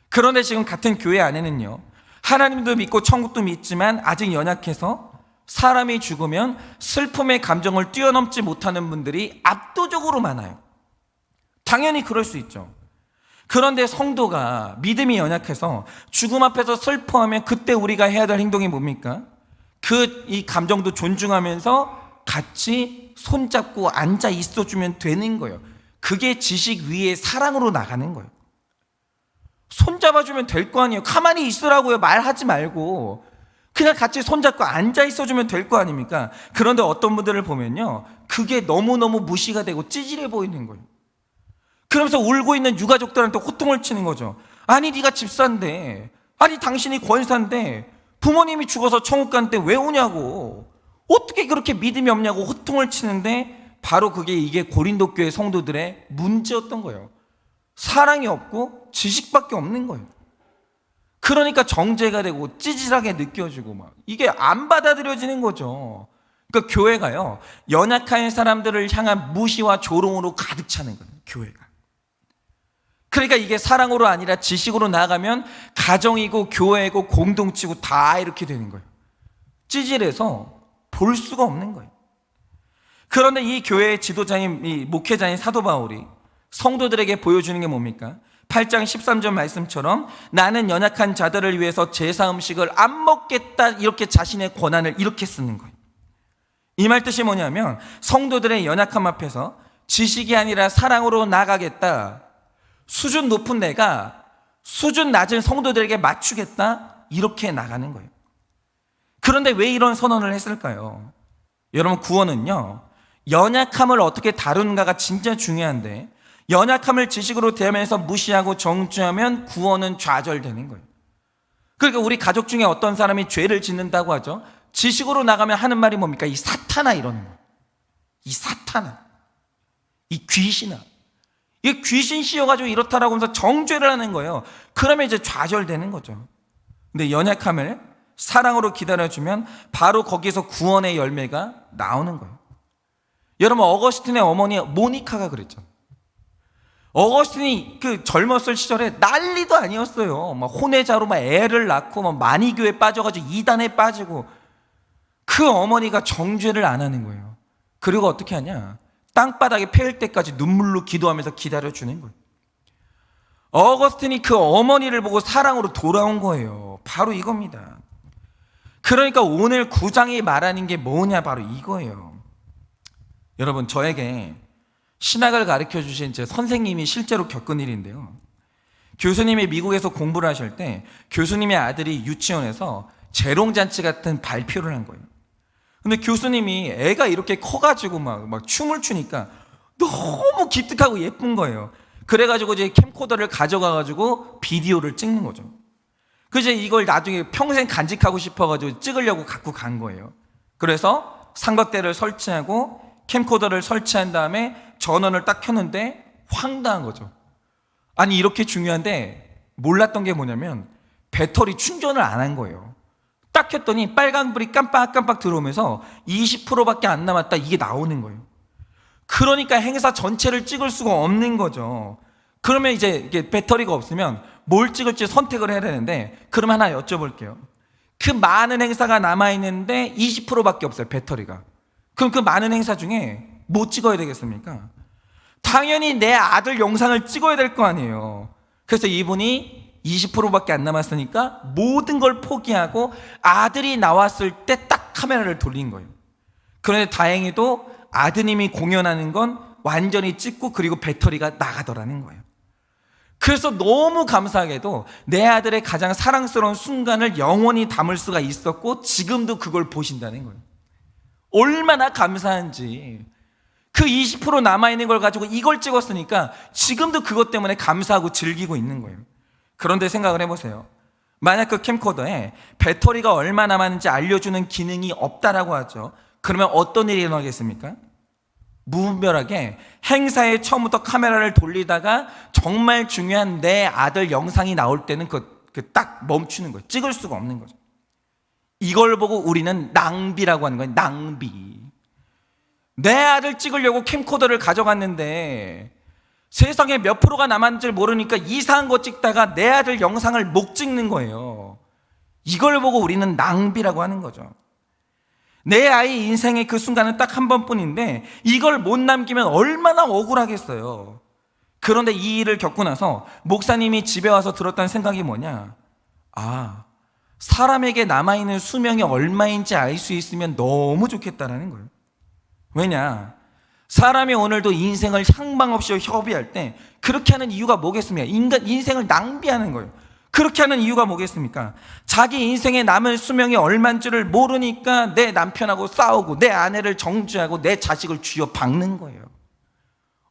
[SPEAKER 1] 그런데 지금 같은 교회 안에는요, 하나님도 믿고 천국도 믿지만 아직 연약해서 사람이 죽으면 슬픔의 감정을 뛰어넘지 못하는 분들이 압도적으로 많아요. 당연히 그럴 수 있죠. 그런데 성도가 믿음이 연약해서 죽음 앞에서 슬퍼하면 그때 우리가 해야 될 행동이 뭡니까? 이 감정도 존중하면서 같이 손잡고 앉아 있어주면 되는 거예요. 그게 지식 위에 사랑으로 나가는 거예요. 손잡아주면 될 거 아니에요. 가만히 있으라고요. 말하지 말고. 그냥 같이 손잡고 앉아 있어주면 될 거 아닙니까? 그런데 어떤 분들을 보면요, 그게 너무너무 무시가 되고 찌질해 보이는 거예요. 그러면서 울고 있는 유가족들한테 호통을 치는 거죠. 아니 네가 집사인데, 아니 당신이 권사인데 부모님이 죽어서 천국 갔는데 왜 우냐고, 어떻게 그렇게 믿음이 없냐고 호통을 치는데, 바로 이게 고린도 교회 성도들의 문제였던 거예요. 사랑이 없고 지식밖에 없는 거예요. 그러니까 정죄가 되고 찌질하게 느껴지고 막 이게 안 받아들여지는 거죠. 그러니까 교회가요, 연약한 사람들을 향한 무시와 조롱으로 가득 차는 거예요, 교회가. 그러니까 이게 사랑으로 아니라 지식으로 나아가면 가정이고 교회이고 공동체고 다 이렇게 되는 거예요. 찌질해서 볼 수가 없는 거예요. 그런데 이 교회의 지도자인, 이 목회자인 사도 바울이 성도들에게 보여주는 게 뭡니까? 8장 13절 말씀처럼 나는 연약한 자들을 위해서 제사 음식을 안 먹겠다, 이렇게 자신의 권한을 이렇게 쓰는 거예요. 이 말 뜻이 뭐냐면, 성도들의 연약함 앞에서 지식이 아니라 사랑으로 나가겠다, 수준 높은 내가 수준 낮은 성도들에게 맞추겠다, 이렇게 나가는 거예요. 그런데 왜 이런 선언을 했을까요? 여러분, 구원은요, 연약함을 어떻게 다루는가가 진짜 중요한데, 연약함을 지식으로 대하면서 무시하고 정죄하면 구원은 좌절되는 거예요. 그러니까 우리 가족 중에 어떤 사람이 죄를 짓는다고 하죠. 지식으로 나가면 하는 말이 뭡니까? 이 사탄아, 이러는 거예요. 이 사탄아, 이 귀신아, 이 귀신 씌워가지고 이렇다라고 하면서 정죄를 하는 거예요. 그러면 이제 좌절되는 거죠. 근데 연약함을 사랑으로 기다려주면 바로 거기에서 구원의 열매가 나오는 거예요. 여러분, 어거스틴의 어머니 모니카가 그랬죠. 어거스틴이 그 젊었을 시절에 난리도 아니었어요. 막 혼외자로 막 애를 낳고 막 마니교에 빠져가지고 이단에 빠지고, 그 어머니가 정죄를 안 하는 거예요. 그리고 어떻게 하냐? 땅바닥에 패일 때까지 눈물로 기도하면서 기다려주는 거예요. 어거스틴이 그 어머니를 보고 사랑으로 돌아온 거예요. 바로 이겁니다. 그러니까 오늘 9장이 말하는 게 뭐냐, 바로 이거예요. 여러분, 저에게 신학을 가르쳐 주신 제 선생님이 실제로 겪은 일인데요, 교수님이 미국에서 공부를 하실 때 교수님의 아들이 유치원에서 재롱잔치 같은 발표를 한 거예요. 근데 교수님이 애가 이렇게 커가지고 막 춤을 추니까 너무 기특하고 예쁜 거예요. 그래가지고 이제 캠코더를 가져가가지고 비디오를 찍는 거죠. 그래서 이걸 나중에 평생 간직하고 싶어가지고 찍으려고 갖고 간 거예요. 그래서 삼각대를 설치하고 캠코더를 설치한 다음에 전원을 딱 켰는데 황당한 거죠. 아니, 이렇게 중요한데 몰랐던 게 뭐냐면 배터리 충전을 안 한 거예요. 딱 켰더니 빨간불이 깜빡깜빡 들어오면서 20%밖에 안 남았다, 이게 나오는 거예요. 그러니까 행사 전체를 찍을 수가 없는 거죠. 그러면 이제 이게 배터리가 없으면 뭘 찍을지 선택을 해야 되는데, 그럼 하나 여쭤볼게요. 그 많은 행사가 남아있는데 20%밖에 없어요, 배터리가. 그럼 그 많은 행사 중에 뭐 찍어야 되겠습니까? 당연히 내 아들 영상을 찍어야 될 거 아니에요. 그래서 이분이 20%밖에 안 남았으니까 모든 걸 포기하고 아들이 나왔을 때 딱 카메라를 돌린 거예요. 그런데 다행히도 아드님이 공연하는 건 완전히 찍고 그리고 배터리가 나가더라는 거예요. 그래서 너무 감사하게도 내 아들의 가장 사랑스러운 순간을 영원히 담을 수가 있었고, 지금도 그걸 보신다는 거예요. 얼마나 감사한지. 그 20% 남아있는 걸 가지고 이걸 찍었으니까 지금도 그것 때문에 감사하고 즐기고 있는 거예요. 그런데 생각을 해보세요. 만약 그 캠코더에 배터리가 얼마 남았는지 알려주는 기능이 없다라고 하죠. 그러면 어떤 일이 일어나겠습니까? 무분별하게 행사에 처음부터 카메라를 돌리다가 정말 중요한 내 아들 영상이 나올 때는 딱 멈추는 거예요. 찍을 수가 없는 거죠. 이걸 보고 우리는 낭비라고 하는 거예요. 낭비. 내 아들 찍으려고 캠코더를 가져갔는데 세상에 몇 프로가 남았는지 모르니까 이상한 거 찍다가 내 아들 영상을 못 찍는 거예요. 이걸 보고 우리는 낭비라고 하는 거죠. 내 아이 인생의 그 순간은 딱 한 번뿐인데 이걸 못 남기면 얼마나 억울하겠어요. 그런데 이 일을 겪고 나서 목사님이 집에 와서 들었던 생각이 뭐냐? 아, 사람에게 남아있는 수명이 얼마인지 알 수 있으면 너무 좋겠다라는 거예요. 왜냐? 사람이 오늘도 인생을 향방 없이 협의할 때 그렇게 하는 이유가 뭐겠습니까? 인생을 낭비하는 거예요. 그렇게 하는 이유가 뭐겠습니까? 자기 인생에 남은 수명이 얼마인지를 모르니까 내 남편하고 싸우고 내 아내를 정죄하고 내 자식을 쥐어 박는 거예요.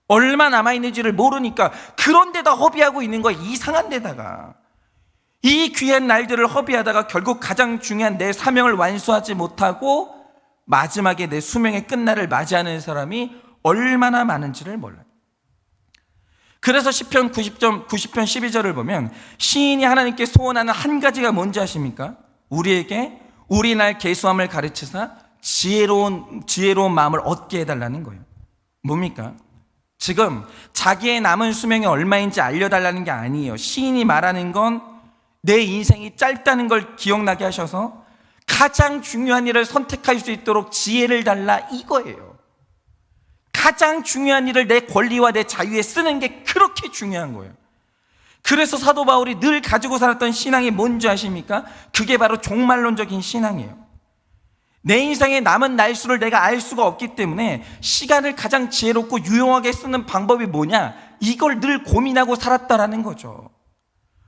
[SPEAKER 1] 얼마 남아있는지를 모르니까 그런 데다 허비하고 있는 거예요. 이상한 데다가. 이 귀한 날들을 허비하다가 결국 가장 중요한 내 사명을 완수하지 못하고 마지막에 내 수명의 끝날을 맞이하는 사람이 얼마나 많은지를 몰라요. 그래서 시편 90편 12절을 보면 시인이 하나님께 소원하는 한 가지가 뭔지 아십니까? 우리에게 우리 날 계수함을 가르치사 지혜로운 마음을 얻게 해달라는 거예요. 뭡니까? 지금 자기의 남은 수명이 얼마인지 알려달라는 게 아니에요. 시인이 말하는 건 내 인생이 짧다는 걸 기억나게 하셔서 가장 중요한 일을 선택할 수 있도록 지혜를 달라, 이거예요. 가장 중요한 일을 내 권리와 내 자유에 쓰는 게 그렇게 중요한 거예요. 그래서 사도 바울이 늘 가지고 살았던 신앙이 뭔지 아십니까? 그게 바로 종말론적인 신앙이에요. 내 인생의 남은 날수를 내가 알 수가 없기 때문에 시간을 가장 지혜롭고 유용하게 쓰는 방법이 뭐냐, 이걸 늘 고민하고 살았다라는 거죠.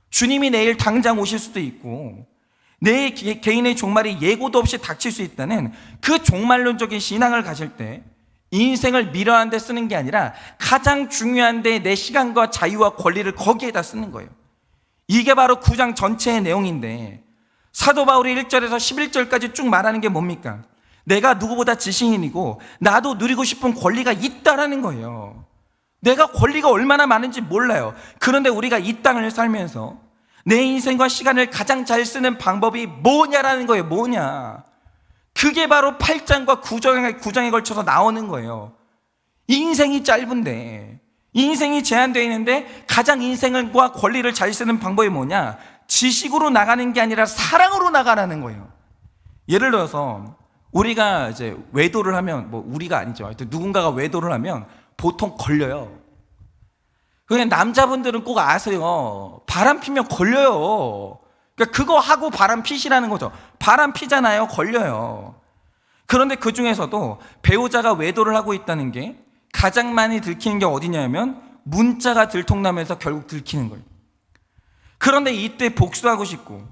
[SPEAKER 1] 주님이 내일 당장 오실 수도 있고 내 개인의 종말이 예고도 없이 닥칠 수 있다는 그 종말론적인 신앙을 가질 때 인생을 미련한 데 쓰는 게 아니라 가장 중요한 데 내 시간과 자유와 권리를 거기에다 쓰는 거예요. 이게 바로 9장 전체의 내용인데 사도 바울이 1절에서 11절까지 쭉 말하는 게 뭡니까? 내가 누구보다 지식인이고 나도 누리고 싶은 권리가 있다라는 거예요. 내가 권리가 얼마나 많은지 몰라요. 그런데 우리가 이 땅을 살면서 내 인생과 시간을 가장 잘 쓰는 방법이 뭐냐라는 거예요. 뭐냐? 그게 바로 8장과 9장에 걸쳐서 나오는 거예요. 인생이 짧은데, 인생이 제한되어 있는데 가장 인생과 권리를 잘 쓰는 방법이 뭐냐? 지식으로 나가는 게 아니라 사랑으로 나가라는 거예요. 예를 들어서 우리가 이제 외도를 하면, 우리가 아니죠, 하여튼 누군가가 외도를 하면 보통 걸려요. 그냥 남자분들은 꼭 아세요. 바람 피면 걸려요. 그러니까 그거 하고 바람 피시라는 거죠. 바람 피잖아요. 걸려요. 그런데 그 중에서도 배우자가 외도를 하고 있다는 게 가장 많이 들키는 게 어디냐면 문자가 들통나면서 결국 들키는 거예요. 그런데 이때 복수하고 싶고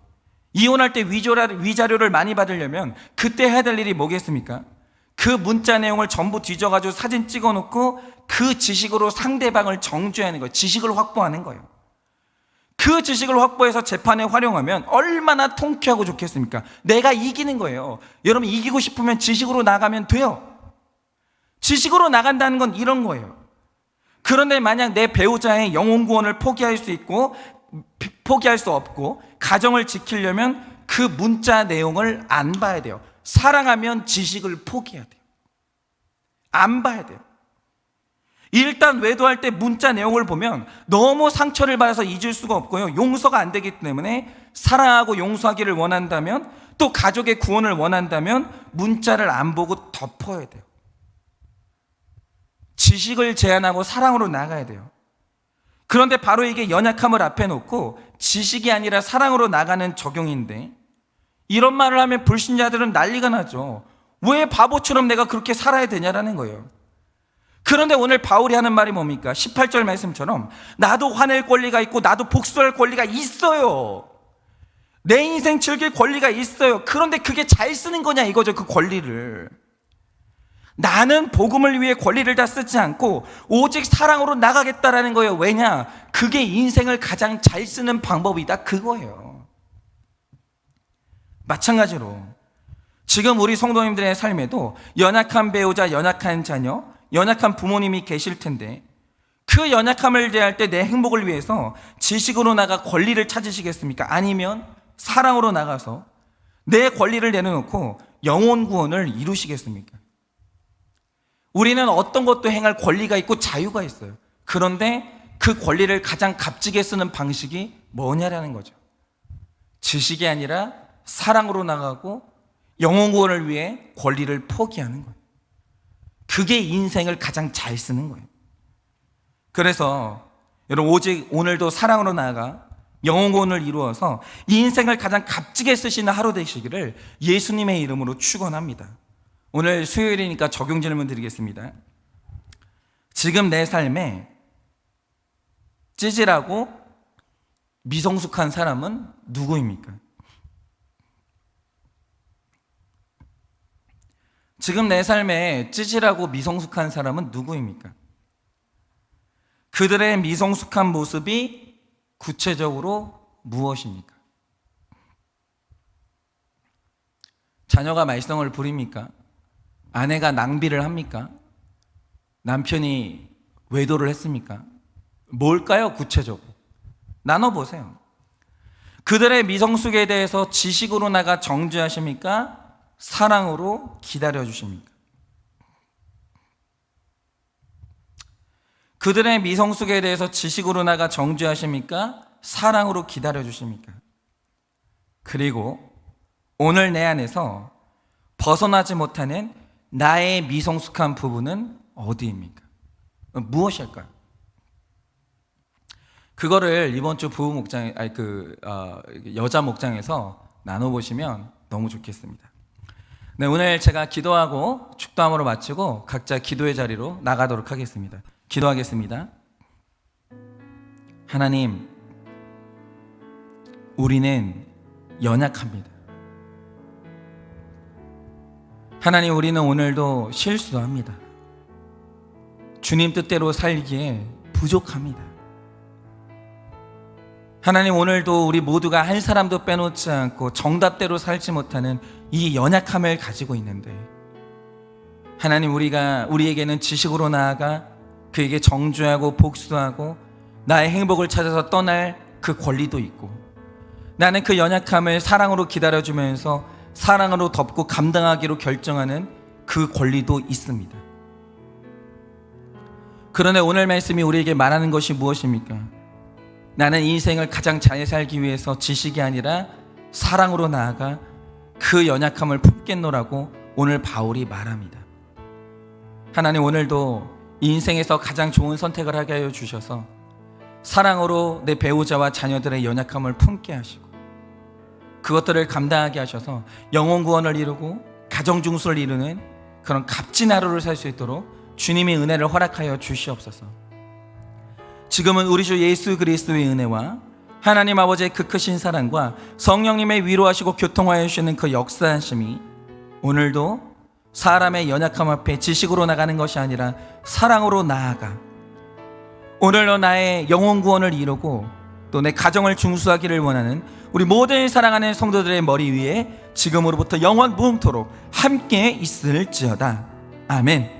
[SPEAKER 1] 이혼할 때 위자료를 많이 받으려면 그때 해야 될 일이 뭐겠습니까? 그 문자 내용을 전부 뒤져가지고 사진 찍어놓고 그 지식으로 상대방을 정죄하는 거예요. 지식을 확보하는 거예요. 그 지식을 확보해서 재판에 활용하면 얼마나 통쾌하고 좋겠습니까? 내가 이기는 거예요. 여러분, 이기고 싶으면 지식으로 나가면 돼요. 지식으로 나간다는 건 이런 거예요. 그런데 만약 내 배우자의 영혼 구원을 포기할 수 있고 포기할 수 없고 가정을 지키려면 그 문자 내용을 안 봐야 돼요. 사랑하면 지식을 포기해야 돼요. 안 봐야 돼요. 일단 외도할 때 문자 내용을 보면 너무 상처를 받아서 잊을 수가 없고요, 용서가 안 되기 때문에 사랑하고 용서하기를 원한다면, 또 가족의 구원을 원한다면 문자를 안 보고 덮어야 돼요. 지식을 제한하고 사랑으로 나가야 돼요. 그런데 바로 이게 연약함을 앞에 놓고 지식이 아니라 사랑으로 나가는 적용인데, 이런 말을 하면 불신자들은 난리가 나죠. 왜 바보처럼 내가 그렇게 살아야 되냐라는 거예요. 그런데 오늘 바울이 하는 말이 뭡니까? 18절 말씀처럼 나도 화낼 권리가 있고 나도 복수할 권리가 있어요. 내 인생 즐길 권리가 있어요. 그런데 그게 잘 쓰는 거냐 이거죠. 그 권리를 나는 복음을 위해 권리를 다 쓰지 않고 오직 사랑으로 나가겠다라는 거예요. 왜냐? 그게 인생을 가장 잘 쓰는 방법이다, 그거예요. 마찬가지로 지금 우리 성도님들의 삶에도 연약한 배우자, 연약한 자녀, 연약한 부모님이 계실 텐데, 그 연약함을 대할 때 내 행복을 위해서 지식으로 나가 권리를 찾으시겠습니까? 아니면 사랑으로 나가서 내 권리를 내려놓고 영혼 구원을 이루시겠습니까? 우리는 어떤 것도 행할 권리가 있고 자유가 있어요. 그런데 그 권리를 가장 값지게 쓰는 방식이 뭐냐라는 거죠. 지식이 아니라 사랑으로 나가고 영혼 구원을 위해 권리를 포기하는 거예요. 그게 인생을 가장 잘 쓰는 거예요. 그래서 여러분, 오직 오늘도 사랑으로 나아가 영혼 구원을 이루어서 이 인생을 가장 값지게 쓰시는 하루 되시기를 예수님의 이름으로 축원합니다. 오늘 수요일이니까 적용 질문 드리겠습니다. 지금 내 삶에 찌질하고 미성숙한 사람은 누구입니까? 지금 내 삶에 찌질하고 미성숙한 사람은 누구입니까? 그들의 미성숙한 모습이 구체적으로 무엇입니까? 자녀가 말썽을 부립니까? 아내가 낭비를 합니까? 남편이 외도를 했습니까? 뭘까요, 구체적으로? 나눠보세요. 그들의 미성숙에 대해서 지식으로 나가 정죄하십니까? 사랑으로 기다려주십니까? 그들의 미성숙에 대해서 지식으로 나가 정죄하십니까? 사랑으로 기다려주십니까? 그리고 오늘 내 안에서 벗어나지 못하는 나의 미성숙한 부분은 어디입니까? 무엇일까요? 그거를 이번 주 부부 목장, 여자 목장에서 나눠보시면 너무 좋겠습니다. 네, 오늘 제가 기도하고 축도함으로 마치고 각자 기도의 자리로 나가도록 하겠습니다. 기도하겠습니다. 하나님, 우리는 연약합니다. 하나님, 우리는 오늘도 실수합니다. 주님 뜻대로 살기에 부족합니다. 하나님, 오늘도 우리 모두가 한 사람도 빼놓지 않고 정답대로 살지 못하는 이 연약함을 가지고 있는데, 하나님, 우리에게는 지식으로 나아가 그에게 정죄하고 복수하고 나의 행복을 찾아서 떠날 그 권리도 있고, 나는 그 연약함을 사랑으로 기다려주면서 사랑으로 덮고 감당하기로 결정하는 그 권리도 있습니다. 그런데 오늘 말씀이 우리에게 말하는 것이 무엇입니까? 나는 인생을 가장 잘 살기 위해서 지식이 아니라 사랑으로 나아가 그 연약함을 품겠노라고 오늘 바울이 말합니다. 하나님, 오늘도 인생에서 가장 좋은 선택을 하게 하여 주셔서 사랑으로 내 배우자와 자녀들의 연약함을 품게 하시고 그것들을 감당하게 하셔서 영혼 구원을 이루고 가정 중수를 이루는 그런 값진 하루를 살 수 있도록 주님의 은혜를 허락하여 주시옵소서. 지금은 우리 주 예수 그리스도의 은혜와 하나님 아버지의 그 크신 사랑과 성령님의 위로하시고 교통하여 주시는 그 역사하심이 오늘도 사람의 연약함 앞에 지식으로 나가는 것이 아니라 사랑으로 나아가 오늘도 나의 영혼 구원을 이루고 또 내 가정을 중수하기를 원하는 우리 모든 사랑하는 성도들의 머리 위에 지금으로부터 영원 무음토록 함께 있을지어다. 아멘.